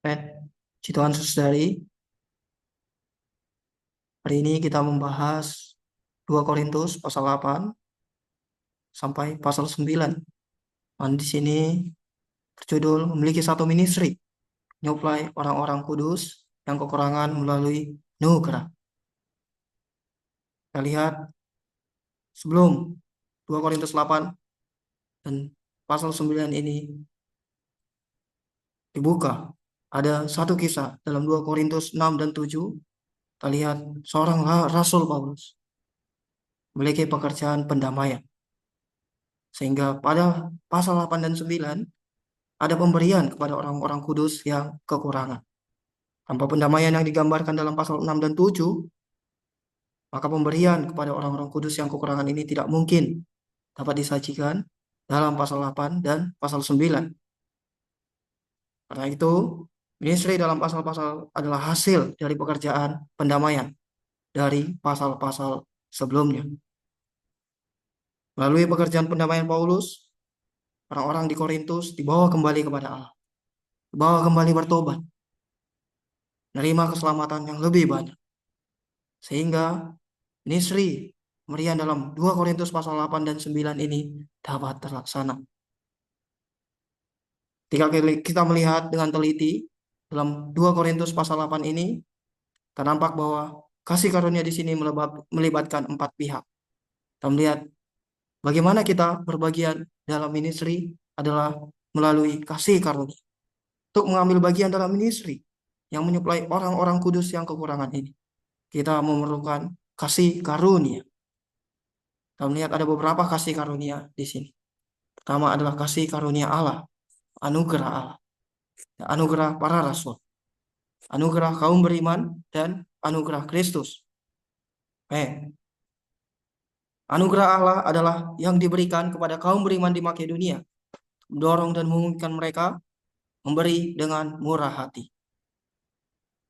Puji Tuhan saudari, hari ini kita membahas 2 Korintus pasal 8 sampai pasal 9. Dan di sini berjudul memiliki satu ministry, nyuplai orang-orang kudus yang kekurangan melalui nugerah. Kita lihat sebelum 2 Korintus 8 dan pasal 9 ini dibuka, ada satu kisah dalam 2 Korintus 6 dan 7. Kita lihat seorang Rasul Paulus memiliki pekerjaan pendamaian. Sehingga pada pasal 8 dan 9 ada pemberian kepada orang-orang kudus yang kekurangan. Tanpa pendamaian yang digambarkan dalam pasal 6 dan 7, maka pemberian kepada orang-orang kudus yang kekurangan ini tidak mungkin dapat disajikan dalam pasal 8 dan pasal 9. Karena itu, ministry dalam pasal-pasal adalah hasil dari pekerjaan pendamaian dari pasal-pasal sebelumnya. Melalui pekerjaan pendamaian Paulus, orang-orang di Korintus dibawa kembali kepada Allah, dibawa kembali bertobat, menerima keselamatan yang lebih banyak. Sehingga ministry pemberian dalam 2 Korintus pasal 8 dan 9 ini dapat terlaksana. Ketika kita melihat dengan teliti dalam 2 Korintus pasal 8 ini, ternampak bahwa kasih karunia di sini melibatkan 4 pihak. Kita melihat bagaimana kita berbagian dalam ministry adalah melalui kasih karunia. Untuk mengambil bagian dalam ministry yang menyuplai orang-orang kudus yang kekurangan ini, kita memerlukan kasih karunia. Kita melihat ada beberapa kasih karunia di sini. Pertama adalah kasih karunia Allah, anugerah Allah, anugerah para rasul, anugerah kaum beriman, dan anugerah Kristus. Anugerah Allah adalah yang diberikan kepada kaum beriman di Makedonia, mendorong dan memungkinkan mereka memberi dengan murah hati.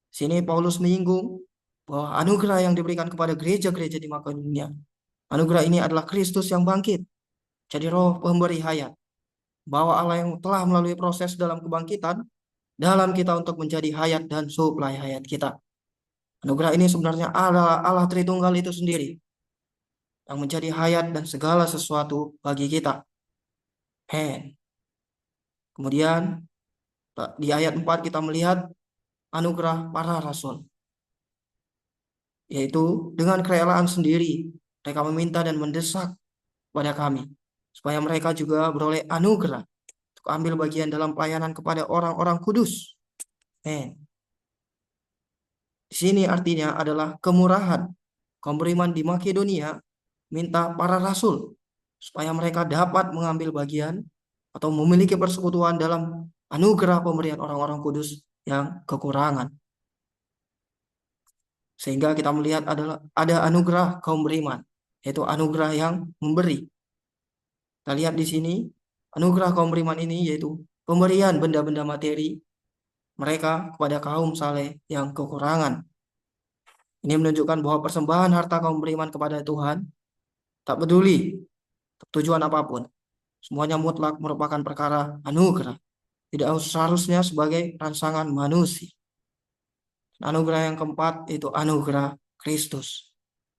Sini Paulus menyinggung bahwa anugerah yang diberikan kepada gereja-gereja di Makedonia, anugerah ini adalah Kristus yang bangkit, jadi roh pemberi hayat, bahwa Allah yang telah melalui proses dalam kebangkitan dalam kita untuk menjadi hayat dan suplai hayat kita. Anugerah ini sebenarnya adalah Allah Tritunggal itu sendiri yang menjadi hayat dan segala sesuatu bagi kita. Kemudian di ayat 4 kita melihat anugerah para rasul, yaitu dengan kerelaan sendiri mereka meminta dan mendesak pada kami supaya mereka juga beroleh anugerah untuk ambil bagian dalam pelayanan kepada orang-orang kudus. Di sini artinya adalah kemurahan kaum beriman di Makedonia minta para rasul supaya mereka dapat mengambil bagian atau memiliki persekutuan dalam anugerah pemberian orang-orang kudus yang kekurangan. Sehingga kita melihat ada anugerah kaum beriman, yaitu anugerah yang memberi. Kita lihat di sini anugerah kaum beriman ini yaitu pemberian benda-benda materi mereka kepada kaum saleh yang kekurangan. Ini menunjukkan bahwa persembahan harta kaum beriman kepada Tuhan tak peduli tujuan apapun, semuanya mutlak merupakan perkara anugerah, tidak seharusnya sebagai rangsangan manusia. Anugerah yang keempat itu anugerah Kristus.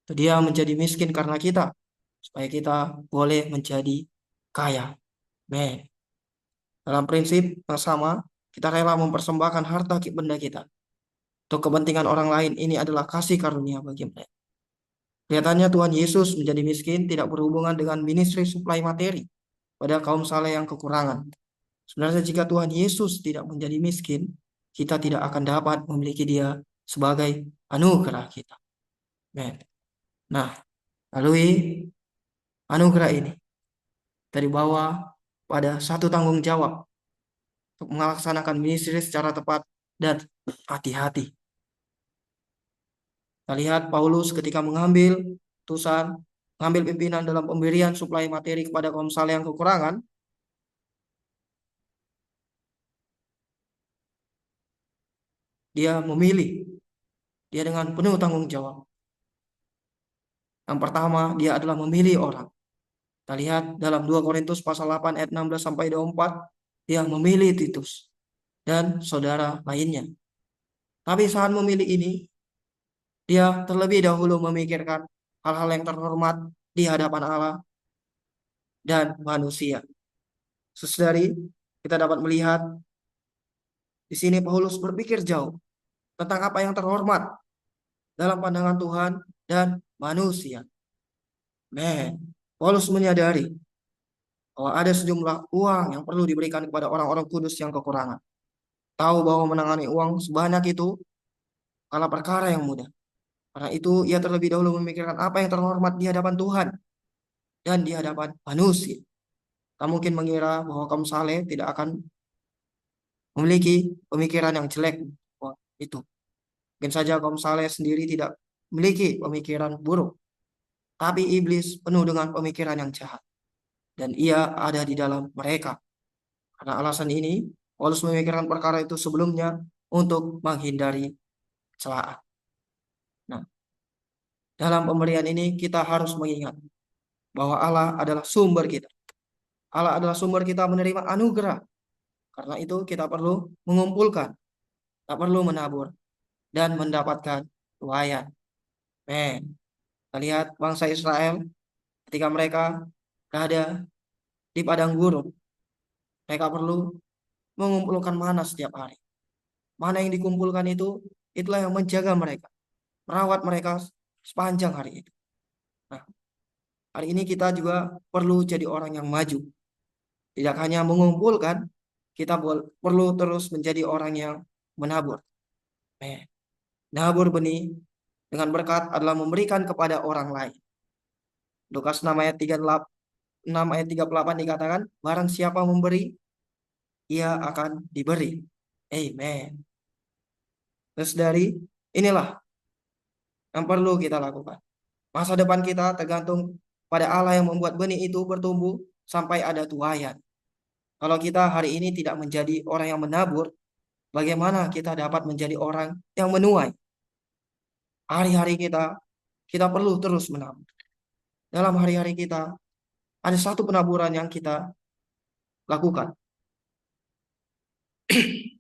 Dia menjadi miskin karena kita, supaya kita boleh menjadi kaya. Dalam prinsip yang sama, kita rela mempersembahkan harta benda kita untuk kepentingan orang lain. Ini adalah kasih karunia bagi mereka. Kelihatannya Tuhan Yesus menjadi miskin tidak berhubungan dengan ministry suplai materi pada kaum saleh yang kekurangan. Sebenarnya jika Tuhan Yesus tidak menjadi miskin, kita tidak akan dapat memiliki Dia sebagai anugerah kita. Nah, melalui anugerah ini dari bawah pada satu tanggung jawab untuk melaksanakan ministry secara tepat dan hati-hati. Kita lihat Paulus ketika mengambil putusan, mengambil pimpinan dalam pemberian suplai materi kepada kaum saleh yang kekurangan, dia memilih, dia dengan penuh tanggung jawab. Yang pertama, dia adalah memilih orang. Kita lihat dalam 2 Korintus pasal 8 ayat 16 sampai 24, dia memilih Titus. dan saudara lainnya. Tapi saat memilih ini, dia terlebih dahulu memikirkan hal-hal yang terhormat di hadapan Allah dan manusia. Saudari, kita dapat melihat di sini Paulus berpikir jauh tentang apa yang terhormat dalam pandangan Tuhan dan manusia. Paulus menyadari bahwa ada sejumlah uang yang perlu diberikan kepada orang-orang kudus yang kekurangan. Tahu bahwa menangani uang sebanyak itu adalah perkara yang mudah. Karena itu ia terlebih dahulu memikirkan apa yang terhormat di hadapan Tuhan dan di hadapan manusia. Tak mungkin mengira bahwa kaum saleh tidak akan memiliki pemikiran yang jelek. Wah, itu. Mungkin saja kaum saleh sendiri tidak memiliki pemikiran buruk. Tapi iblis penuh dengan pemikiran yang jahat. Dan ia ada di dalam mereka. Karena alasan ini, Paulus memikirkan perkara itu sebelumnya untuk menghindari celaan. Nah, dalam pemberian ini kita harus mengingat bahwa Allah adalah sumber kita. Allah adalah sumber kita menerima anugerah. Karena itu kita perlu mengumpulkan, tak perlu menabur, dan mendapatkan tuaian. Kita lihat bangsa Israel ketika mereka berada di padang gurun, mereka perlu mengumpulkan mana setiap hari. Mana yang dikumpulkan itu, itulah yang menjaga mereka, merawat mereka sepanjang hari itu. Nah, hari ini kita juga perlu jadi orang yang maju. Tidak hanya mengumpulkan, kita perlu terus menjadi orang yang menabur. Nabur benih dengan berkat adalah memberikan kepada orang lain. Lukas 6 ayat 38, 6 ayat 38 dikatakan, barang siapa memberi, ia akan diberi. Amen. Terus dari inilah yang perlu kita lakukan. Masa depan kita tergantung pada Allah yang membuat benih itu bertumbuh sampai ada tuaian. Kalau kita hari ini tidak menjadi orang yang menabur, bagaimana kita dapat menjadi orang yang menuai? Hari-hari kita perlu terus menabur. Dalam hari-hari kita, ada satu penaburan yang kita lakukan.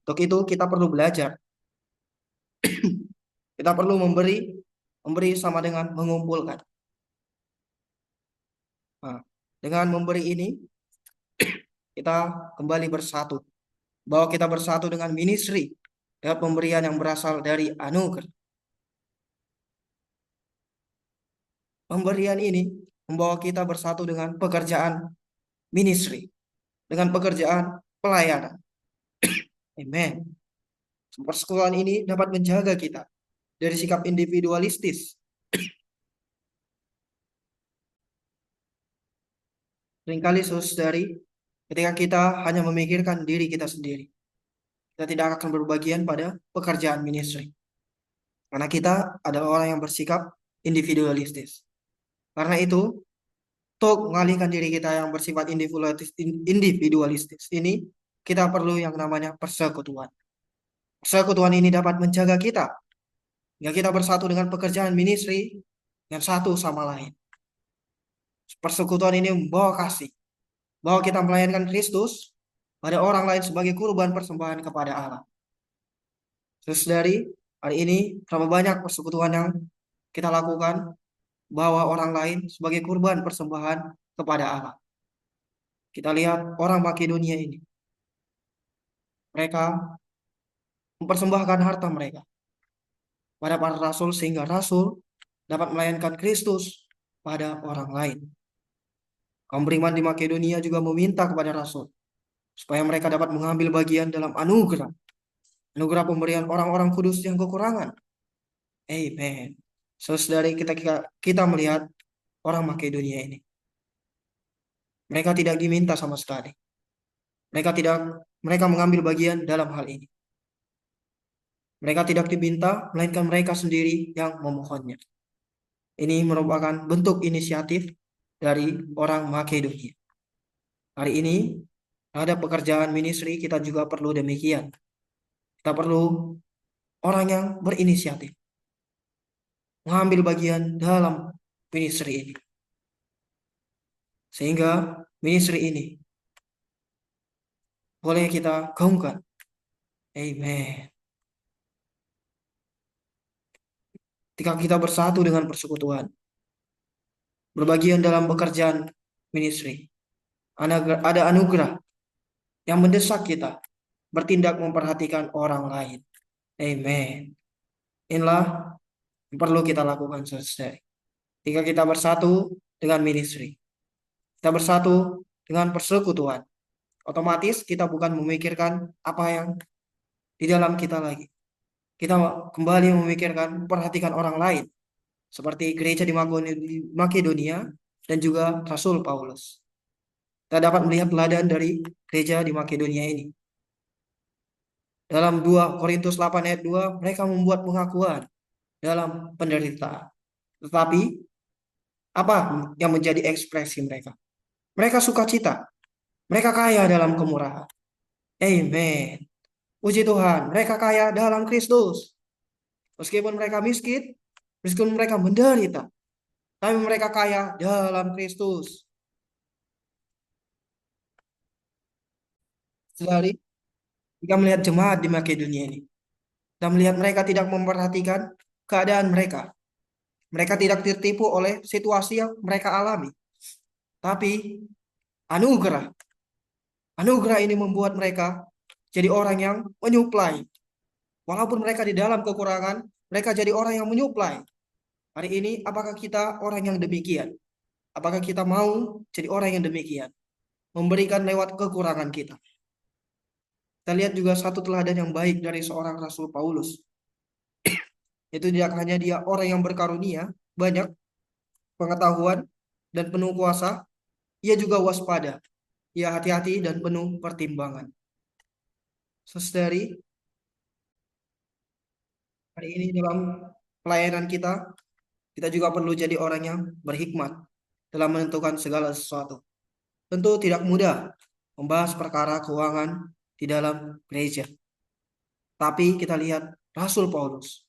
Untuk itu kita perlu belajar. Kita perlu memberi sama dengan mengumpulkan. Nah, dengan memberi ini, kita kembali bersatu. Bahwa kita bersatu dengan ministry, dengan pemberian yang berasal dari anugerah. Pemberian ini membawa kita bersatu dengan pekerjaan ministry, dengan pekerjaan pelayanan. Amen. Persekutuan ini dapat menjaga kita dari sikap individualistis. Seringkali saudari, ketika kita hanya memikirkan diri kita sendiri, kita tidak akan berbagian pada pekerjaan ministry. Karena kita adalah orang yang bersikap individualistis. Karena itu, untuk mengalihkan diri kita yang bersifat individualistis ini, kita perlu yang namanya persekutuan. Persekutuan ini dapat menjaga kita, hingga kita bersatu dengan pekerjaan ministry yang satu sama lain. Persekutuan ini membawa kasih, bahwa kita melayani Kristus pada orang lain sebagai kurban persembahan kepada Allah. Terus dari hari ini, berapa banyak persekutuan yang kita lakukan, bawa orang lain sebagai kurban persembahan kepada Allah. Kita lihat orang Makedonia ini, mereka mempersembahkan harta mereka pada para rasul sehingga rasul dapat melayani Kristus pada orang lain. Kaum beriman di Makedonia juga meminta kepada rasul supaya mereka dapat mengambil bagian dalam anugerah pemberian orang-orang kudus yang kekurangan. Amen. Saudari, kita melihat orang Makedonia ini, mereka tidak diminta sama sekali. Mereka mengambil bagian dalam hal ini. Mereka tidak diminta, melainkan mereka sendiri yang memohonnya. Ini merupakan bentuk inisiatif dari orang Makedonia. Hari ini, ada pekerjaan ministry, kita juga perlu demikian. Kita perlu orang yang berinisiatif, mengambil bagian dalam ministry ini. Sehingga ministry ini boleh kita gaungkan Amen. Ketika kita bersatu dengan persekutuan, berbagian dalam pekerjaan ministry, ada anugerah yang mendesak kita bertindak memperhatikan orang lain. Amen. Inilah yang perlu kita lakukan, saudara. Ketika kita bersatu dengan ministry, kita bersatu dengan persekutuan, otomatis kita bukan memikirkan apa yang di dalam kita lagi. Kita kembali memikirkan, memperhatikan orang lain, seperti gereja di Makedonia dan juga Rasul Paulus. Kita dapat melihat teladan dari gereja di Makedonia ini. Dalam 2 Korintus 8 ayat 2, mereka membuat pengakuan dalam penderitaan. Tetapi apa yang menjadi ekspresi mereka? Mereka sukacita. Mereka kaya dalam kemurahan. Amen. Puji Tuhan, mereka kaya dalam Kristus. Meskipun mereka miskin, meskipun mereka menderita, tapi mereka kaya dalam Kristus. Saudari, jika melihat jemaat di Makedonia ini, kita melihat mereka tidak memperhatikan keadaan mereka. Mereka tidak tertipu oleh situasi yang mereka alami. Tapi anugerah, anugerah ini membuat mereka jadi orang yang menyuplai. Walaupun mereka di dalam kekurangan, mereka jadi orang yang menyuplai. Hari ini, apakah kita orang yang demikian? Apakah kita mau jadi orang yang demikian? Memberikan lewat kekurangan kita. Kita lihat juga satu teladan yang baik dari seorang Rasul Paulus. Itu tidak hanya dia orang yang berkarunia, banyak pengetahuan dan penuh kuasa, ia juga waspada. Ia hati-hati dan penuh pertimbangan. Saudari, hari ini dalam pelayanan kita juga perlu jadi orang yang berhikmat dalam menentukan segala sesuatu. Tentu tidak mudah membahas perkara keuangan di dalam gereja. Tapi kita lihat Rasul Paulus.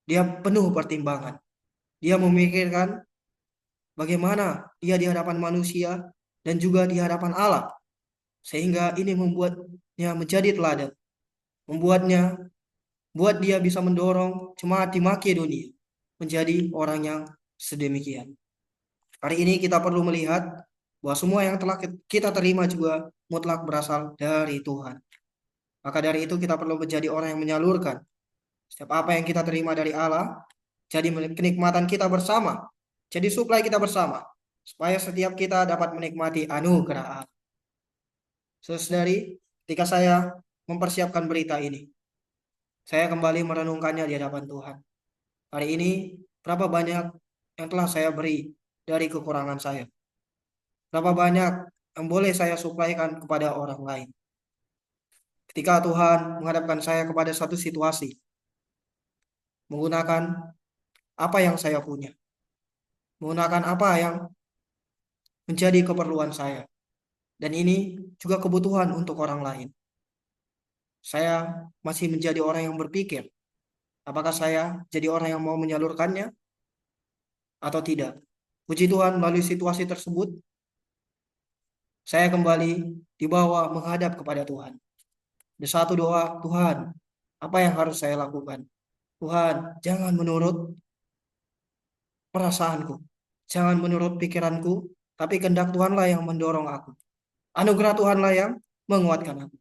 Dia penuh pertimbangan. Dia memikirkan bagaimana dia di hadapan manusia dan juga di hadapan Allah. Sehingga ini membuatnya menjadi teladan. Buat dia bisa mendorong jemaat di Makedonia menjadi orang yang sedemikian. Hari ini kita perlu melihat bahwa semua yang telah kita terima juga mutlak berasal dari Tuhan. Maka dari itu kita perlu menjadi orang yang menyalurkan setiap apa yang kita terima dari Allah, jadi kenikmatan kita bersama, jadi suplai kita bersama, supaya setiap kita dapat menikmati anugerah Allah. Saudari, ketika saya mempersiapkan berita ini, saya kembali merenungkannya di hadapan Tuhan. Hari ini, berapa banyak yang telah saya beri dari kekurangan saya? Berapa banyak yang boleh saya suplaikan kepada orang lain? Ketika Tuhan menghadapkan saya kepada satu situasi, menggunakan apa yang saya punya, menggunakan apa yang menjadi keperluan saya, dan ini juga kebutuhan untuk orang lain. Saya masih menjadi orang yang berpikir, apakah saya jadi orang yang mau menyalurkannya atau tidak. Puji Tuhan, melalui situasi tersebut, saya kembali dibawa menghadap kepada Tuhan. Di satu doa, Tuhan, apa yang harus saya lakukan? Tuhan, jangan menurut perasaanku. Jangan menurut pikiranku, tapi kehendak Tuhanlah yang mendorong aku. Anugerah Tuhanlah yang menguatkan aku.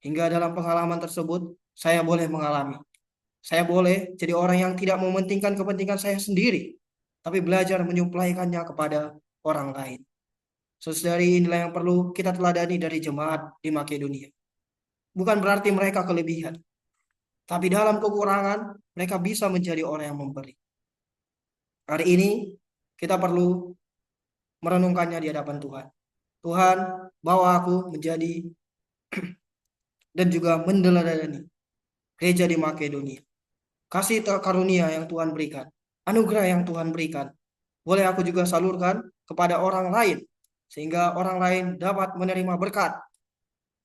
Hingga dalam pengalaman tersebut, saya boleh mengalami. Saya boleh jadi orang yang tidak mementingkan kepentingan saya sendiri, tapi belajar menyuplaikannya kepada orang lain. Saudari, inilah yang perlu kita teladani dari jemaat di Makedonia. Bukan berarti mereka kelebihan, tapi dalam kekurangan, mereka bisa menjadi orang yang memberi. Hari ini, kita perlu merenungkannya di hadapan Tuhan. Tuhan, bawa aku menjadi dan juga mendeladani gereja di Makedonia. Kasih karunia yang Tuhan berikan, anugerah yang Tuhan berikan, boleh aku juga salurkan kepada orang lain, sehingga orang lain dapat menerima berkat.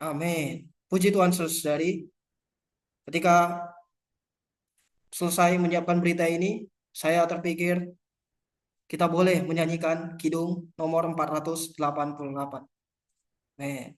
Amin. Puji Tuhan, saudari. Ketika selesai menyiapkan berita ini, saya terpikir kita boleh menyanyikan kidung nomor 488. Amin.